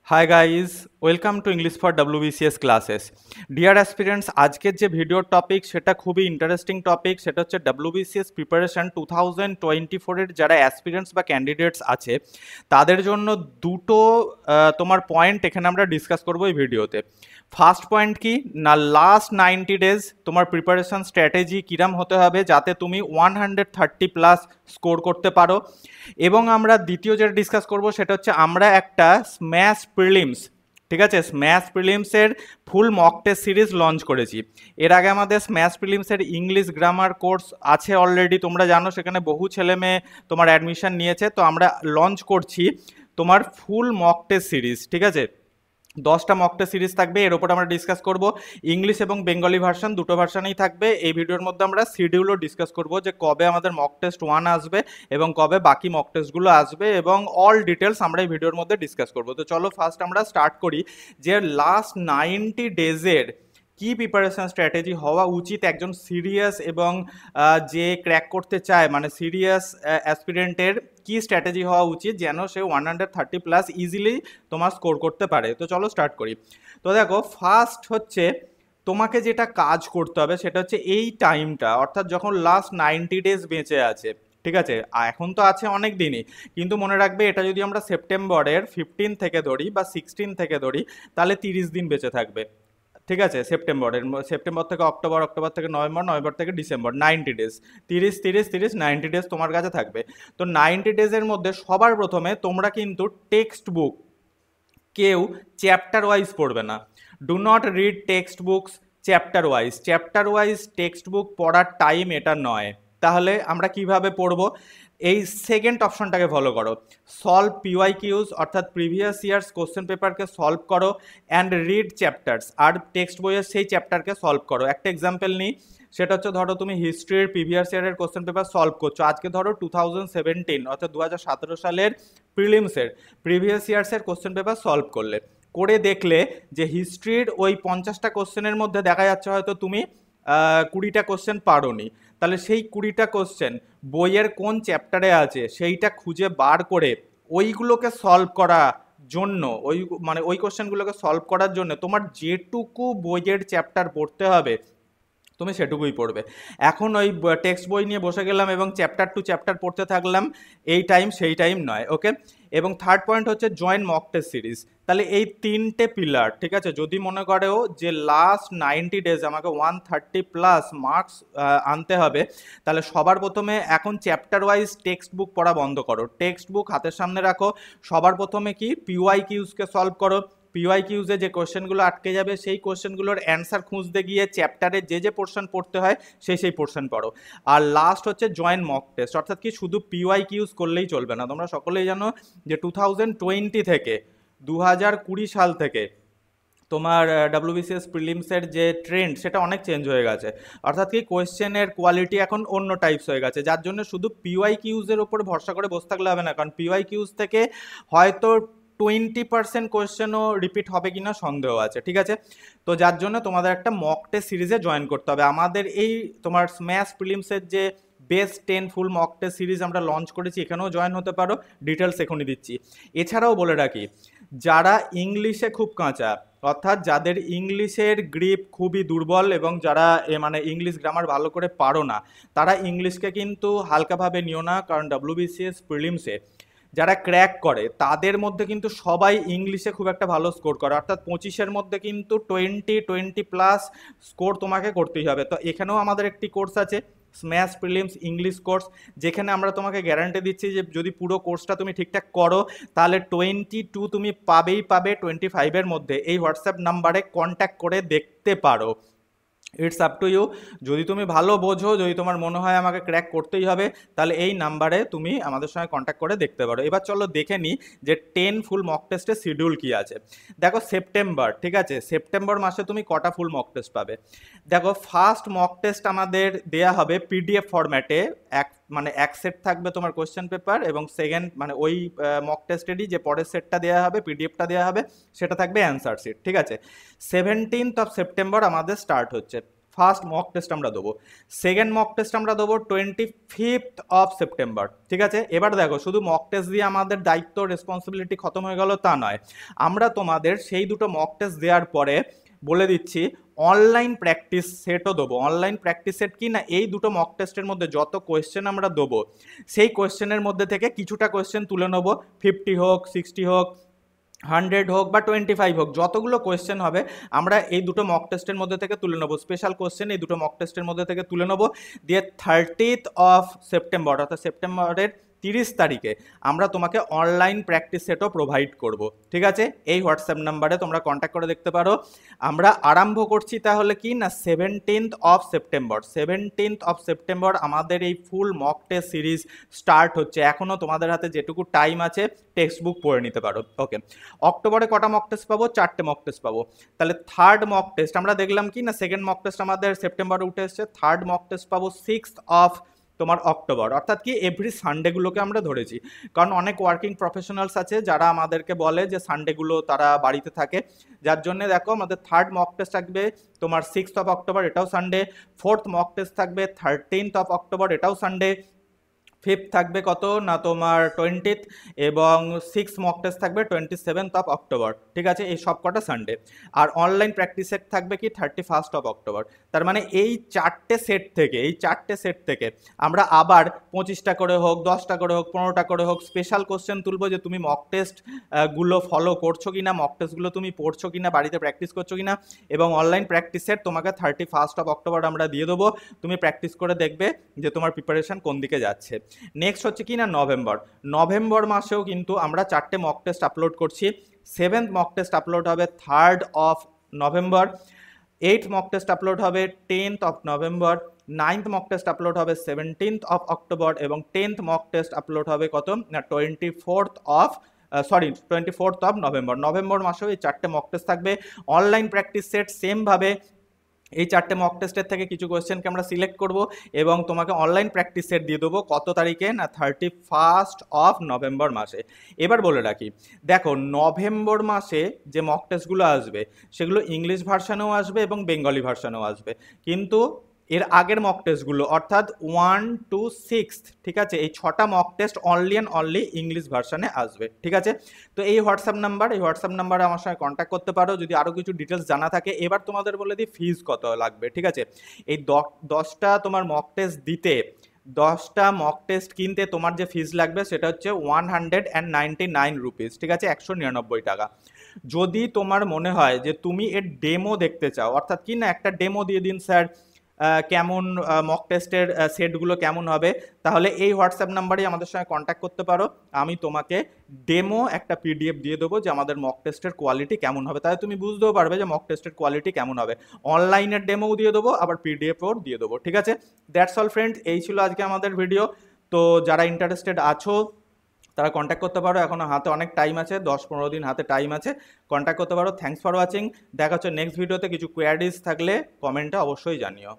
Hi guys, welcome to English for WBCS classes. Deer aspirants, আজকের যে ভিডিওর topic সেটা খুবই ইন্টারেস্টিং টপিক। সেটা হচ্ছে WBCS প্রিপারেশন 2024-এর যারা অ্যাসপিরেন্টস বা ক্যান্ডিডেটস আছে তাদের জন্য দুটো তোমার পয়েন্ট এখানে আমরা ডিসকাস করবো এই ভিডিওতে। ফার্স্ট পয়েন্ট কি না, লাস্ট 90 ডেজ তোমার প্রিপারেশন স্ট্র্যাটেজি কিরাম হতে হবে যাতে তুমি 130+ স্কোর করতে পারো। এবং আমরা দ্বিতীয় যেটা ডিসকাস করব সেটা হচ্ছে আমরা একটা স্ম্যাশ প্রিলিমস, ঠিক আছে, স্ম্যাশ প্রিলিমসের full mock test series launch করেছি। এর আগে আমাদের স্ম্যাশ প্রিলিমসের ইংলিশ গ্রামার কোর্স আছে অলরেডি, তোমরা জানো, সেখানে বহু ছেলে মেয়ে তোমার অ্যাডমিশন নিয়েছে। তো আমরা লঞ্চ করছি তোমার ফুল মক টেস্ট সিরিজ, ঠিক আছে। 10টা মক টেস্ট সিরিজ থাকবে, এর ওপর আমরা ডিসকাস করব। ইংলিশ এবং বেঙ্গলি ভার্সন দুটো ভার্সনেই থাকবে। এই ভিডিওর মধ্যে আমরা শিডিউলও ডিসকাস করব যে কবে আমাদের মক টেস্ট 1 আসবে এবং কবে বাকি মক টেস্টগুলো আসবে, এবং অল ডিটেলস আমরা এই ভিডিওর মধ্যে ডিসকাস করব। তো চলো ফার্স্ট আমরা স্টার্ট করি যে লাস্ট 90 ডেজের কি প্রিপারেশন স্ট্র্যাটেজি হওয়া উচিত একজন সিরিয়াস এবং যে ক্র্যাক করতে চায়, মানে সিরিয়াস অ্যাসপিরেন্টের কি স্ট্র্যাটেজি হওয়া উচিত যেন সে 130+ ইজিলি তোমার স্কোর করতে পারে। তো চলো স্টার্ট করি। তো দেখো, ফার্স্ট হচ্ছে তোমাকে যেটা কাজ করতে হবে সেটা হচ্ছে এই টাইমটা, অর্থাৎ যখন লাস্ট 90 ডেজ বেঁচে আছে, ঠিক আছে, এখন তো আছে অনেক দিনই, কিন্তু মনে রাখবে এটা যদি আমরা সেপ্টেম্বরের 15 থেকে ধরি বা 16 থেকে ধরি তাহলে 30 দিন বেঁচে থাকবে, ঠিক আছে। সেপ্টেম্বর থেকে অক্টোবর, অক্টোবর থেকে নভেম্বর, নভেম্বর থেকে ডিসেম্বর, 90 ডেজ, 30 90 ডেজ তোমার কাছে থাকবে। তো 90 ডেজের মধ্যে সবার প্রথমে তোমরা কিন্তু টেক্সট বুক কেউ চ্যাপ্টার ওয়াইজ পড়বে না। Do not read text books chapter wise text book পড়ার টাইম এটা নয়। তাহলে আমরা কিভাবে পড়বো? এই সেকেন্ড অপশনটাকে ফলো করো, সলভ PYQs অর্থাৎ প্রিভিয়াস ইয়ার্স কোশ্চেন পেপারকে সলভ করো অ্যান্ড রিড চ্যাপ্টার্স, আর টেক্সট বইয়ের সেই চ্যাপ্টারকে সলভ করো। একটা এক্সাম্পল নিই, সেটা হচ্ছে ধরো তুমি হিস্ট্রির প্রিভিয়াস ইয়ারের কোশ্চেন পেপার সলভ করছো, আজকে ধরো 2017 অর্থাৎ 2017 সালের প্রিলিমসের প্রিভিয়াস ইয়ার্সের কোশ্চেন পেপার সলভ করলে, করে দেখলে যে হিস্ট্রির ওই 50টা কোশ্চেনের মধ্যে দেখা যাচ্ছে হয়তো তুমি 20টা কোশ্চেন পারোনি। তাহলে সেই 20টা কোশ্চেন বইয়ের কোন চ্যাপ্টারে আছে সেইটা খুঁজে বার করে ওইগুলোকে সলভ করা জন্য, ওই কোশ্চেনগুলোকে সলভ করার জন্য তোমার যেটুকু বইয়ের চ্যাপ্টার পড়তে হবে তুমি সেটুকুই পড়বে। এখন ওই টেক্সট বই নিয়ে বসে গেলাম এবং চ্যাপ্টার টু চ্যাপ্টার পড়তে থাকলাম, এই টাইম সেই টাইম নয়, ওকে। এবং থার্ড পয়েন্ট হচ্ছে জয়েন মক টেস্ট সিরিজ। তাহলে এই তিনটে পিলার, ঠিক আছে, যদি মনে করো যে লাস্ট 90 ডেজ আমাকে 130+ মার্কস আনতে হবে, তাহলে সবার প্রথমে এখন চ্যাপ্টার ওয়াইজ টেক্সট বুক পড়া বন্ধ করো, টেক্সট বুক হাতের সামনে রাখো। সবার প্রথমে কি PYQsকে সলভ করো। PYQsে যে কোশ্চেনগুলো আটকে যাবে সেই কোশ্চেনগুলোর অ্যান্সার খুঁজতে গিয়ে চ্যাপ্টারে যে পোর্শন পড়তে হয় সেই পোর্শন পড়ো। আর লাস্ট হচ্ছে জয়েন মক টেস্ট, অর্থাৎ কি শুধু PYQs করলেই চলবে না। তোমরা সকলেই জানো যে 2020 থেকে 2020 সাল থেকে তোমার WBCS প্রিলিমসের যে ট্রেন্ড সেটা অনেক চেঞ্জ হয়ে গেছে, অর্থাৎ কি কোয়েশ্চেনের কোয়ালিটি এখন অন্য টাইপস হয়ে গেছে, যার জন্য শুধু PYQsের ওপর ভরসা করে বসে থাকলে হবে না, কারণ PYQs থেকে হয়তো 20% কোয়েশ্চেনও রিপিট হবে কিনা সন্দেহ আছে, ঠিক আছে। তো যার জন্য তোমাদের একটা মক টেস্ট সিরিজে জয়েন করতে হবে। আমাদের এই তোমার স্ম্যাশ প্রিলিমসের যে বেস্ট 10 ফুল মক টেস্ট সিরিজ আমরা লঞ্চ করেছি, এখানেও জয়েন হতে পারো, ডিটেলস এখনই দিচ্ছি। এছাড়াও বলে রাখি, যারা ইংলিশে খুব কাঁচা, অর্থাৎ যাদের ইংলিশের গ্রিপ খুবই দুর্বল এবং যারা মানে ইংলিশ গ্রামার ভালো করে পারো না, তারা ইংলিশকে কিন্তু হালকাভাবে নিও না, কারণ WBCS প্রিলিমসে যারা ক্র্যাক করে তাদের মধ্যে কিন্তু সবাই ইংলিশে খুব একটা ভালো স্কোর করে, অর্থাৎ 25-এর মধ্যে কিন্তু 20+ স্কোর তোমাকে করতেই হবে। তো এখানেও আমাদের একটি কোর্স আছে, স্ম্যাশ প্রিলিমস ইংলিশ কোর্স, যেখানে আমরা তোমাকে গ্যারান্টি দিচ্ছি যে যদি পুরো কোর্সটা তুমি ঠিকঠাক করো তাহলে 22 তুমি পাবে 25-এর মধ্যে। এই হোয়াটসঅ্যাপ নাম্বারে কন্ট্যাক্ট করে দেখতে পারো, ইটস আপ টু ইউ। যদি তুমি ভালো বোঝো, যদি তোমার মনে হয় আমাকে ক্র্যাক করতেই হবে, তাহলে এই নাম্বারে তুমি আমাদের সঙ্গে কন্ট্যাক্ট করে দেখতে পারো। এবার চলো দেখে নিই যে 10 ফুল মক টেস্টের শিডিউল কী আছে। দেখো সেপ্টেম্বর, ঠিক আছে, সেপ্টেম্বর মাসে তুমি কটা ফুল মক টেস্ট পাবে? দেখো, ফার্স্ট মক টেস্ট আমাদের দেয়া হবে PDF ফরম্যাটে, এক সেট থাকবে তোমার কোয়েশ্চেন পেপার, এবং সেকেন্ড মানে ওই মক টেস্টেরই যে পরের সেটটা দেওয়া হবে, PDFটা দেওয়া হবে, সেটা থাকবে অ্যান্সার শিট, ঠিক আছে। 17th সেপ্টেম্বর আমাদের স্টার্ট হচ্ছে ফার্স্ট মক টেস্ট আমরা দেবো, সেকেন্ড মক টেস্ট আমরা দেবো 25th অফ সেপ্টেম্বর, ঠিক আছে। এবার দেখো, শুধু মক টেস্ট দিয়ে আমাদের দায়িত্ব রেসপন্সিবিলিটি খতম হয়ে গেল তা নয়, আমরা তোমাদের সেই দুটো মক টেস্ট দেওয়ার পরে বলে দিচ্ছি অনলাইন প্র্যাকটিস সেটও দেবো। অনলাইন প্র্যাকটিস সেট কি না, এই দুটো মক টেস্টের মধ্যে যত কোয়েশ্চেন আমরা দেবো সেই কোয়েশ্চেনের মধ্যে থেকে কিছুটা কোয়েশ্চেন তুলে নেবো, 50 হোক, 60 হোক, 100 হোক বা 25 হোক, যতগুলো কোয়েশ্চেন হবে আমরা এই দুটো মক টেস্টের মধ্যে থেকে তুলে নেবো, স্পেশাল কোয়েশ্চেন এই দুটো মক টেস্টের মধ্যে থেকে তুলে নেবো। দিয়ে 30th অফ সেপ্টেম্বর অর্থাৎ সেপ্টেম্বরের 30 তারিখে আমরা তোমাকে অনলাইন প্র্যাকটিস সেটও প্রোভাইড করব, ঠিক আছে। এই হোয়াটসঅ্যাপ নাম্বারে তোমরা কন্ট্যাক্ট করে দেখতে পারো। আমরা আরম্ভ করছি তাহলে কি না 17th of September. 17th of September আমাদের এই ফুল মক টেস্ট সিরিজ স্টার্ট হচ্ছে। এখনও তোমাদের হাতে যেটুকু টাইম আছে টেক্সট বুক পড়ে নিতে পারো, ওকে। অক্টোবরে কটা মক টেস্ট পাবো? 4টে মক টেস্ট পাবো। তাহলে থার্ড মক টেস্ট আমরা দেখলাম কি না, সেকেন্ড মক টেস্ট আমাদের সেপ্টেম্বরে উঠে এসছে, থার্ড মক টেস্ট পাবো 6th অফ তোমার অক্টোবর, অর্থাৎ কি এভরি সানডেগুলোকে আমরা ধরেছি, কারণ অনেক ওয়ার্কিং প্রফেশনালস আছে যারা আমাদেরকে বলে যে সানডেগুলো তারা বাড়িতে থাকে, যার জন্য দেখো আমাদের থার্ড মক টেস্ট থাকবে তোমার 6th অফ অক্টোবর, এটাও সানডে। ফোর্থ মক টেস্ট থাকবে 13th অফ অক্টোবর, এটাও সানডে। ফিফথ থাকবে কত না তোমার 20th, এবং 6th মক টেস্ট থাকবে 27th অফ অক্টোবর, ঠিক আছে। এই সব কটা সানডে। আর অনলাইন প্র্যাকটিস সেট থাকবে কি 31st অফ অক্টোবর। তার মানে এই চারটে সেট থেকে আমরা আবার 25টা করে হোক, 10টা করে হোক, 15টা করে হোক স্পেশাল কোশ্চেন তুলবো, যে তুমি মক টেস্ট গুলো ফলো করছো কিনা, মক টেস্টগুলো তুমি পড়ছো কিনা, বাড়িতে প্র্যাকটিস করছো কিনা। এবং অনলাইন প্র্যাকটিস সেট তোমাকে 31st অফ অক্টোবর আমরা দিয়ে দেবো, তুমি প্র্যাকটিস করে দেখবে যে তোমার প্রিপারেশন কোন দিকে যাচ্ছে। নেক্সট হচ্ছে কি না নভেম্বর মাসেও কিন্তু আমরা 4টে মক টেস্ট আপলোড করছি। 7th মক টেস্ট আপলোড হবে 3rd of November, 8th mock test upload হবে 10th of November, 9th mock test upload হবে 17th অফ অক্টোবর, এবং 10th মক টেস্ট আপলোড হবে কত না 24th অফ নভেম্বর মাসেও এই 4টে মক টেস্ট থাকবে। অনলাইন প্র্যাকটিস সেট সেমভাবে এই 4টে মক টেস্টের থেকে কিছু কোয়েশ্চেনকে আমরা সিলেক্ট করব এবং তোমাকে অনলাইন প্র্যাকটিস সেট দিয়ে দেবো কত তারিখে না 31st অফ নভেম্বর মাসে। এবার বলে রাখি, দেখো নভেম্বর মাসে যে মক টেস্টগুলো আসবে সেগুলো ইংলিশ ভার্সানেও আসবে এবং বেঙ্গলি ভার্সানেও আসবে, কিন্তু এর আগের মক টেস্টগুলো অর্থাৎ 1 to 6, ঠিক আছে, এই 6টা মক টেস্ট অনলি ইংলিশ ভার্সানে আসবে, ঠিক আছে। তো এই হোয়াটসঅ্যাপ নাম্বারে আমার সঙ্গে কন্ট্যাক্ট করতে পারো যদি আরও কিছু ডিটেলস জানা থাকে। এবার তোমাদের বলে দিই ফিজ কত লাগবে, ঠিক আছে। এই 10টা তোমার মক টেস্ট দিতে, 10টা মক টেস্ট কিনতে তোমার যে ফিজ লাগবে সেটা হচ্ছে 199 রুপিস, ঠিক আছে, 199 টাকা। যদি তোমার মনে হয় যে তুমি এর ডেমো দেখতে চাও, অর্থাৎ কি না একটা ডেমো দিয়ে দিন স্যার কেমন মক টেস্টের সেটগুলো কেমন হবে, তাহলে এই হোয়াটসঅ্যাপ নাম্বারেই আমাদের সঙ্গে কন্ট্যাক্ট করতে পারো। আমি তোমাকে ডেমো একটা পিডিএফ দিয়ে দেবো যে আমাদের মক টেস্টের কোয়ালিটি কেমন হবে, তাহলে তুমি বুঝতেও পারবে যে মক টেস্টের কোয়ালিটি কেমন হবে। অনলাইনের ডেমোও দিয়ে দেবো, আবার পিডিএফও দিয়ে দেবো, ঠিক আছে। দ্যাটস অল ফ্রেন্ডস, এই ছিল আজকে আমাদের ভিডিও। তো যারা ইন্টারেস্টেড আছো তারা কন্ট্যাক্ট করতে পারো, এখনও হাতে অনেক টাইম আছে, 10-15 দিন হাতে টাইম আছে, কন্ট্যাক্ট করতে পারো। Thanks for watching. দেখা হচ্ছে নেক্সট ভিডিওতে। কিছু কোয়ারিজ থাকলে কমেন্টে অবশ্যই জানিও।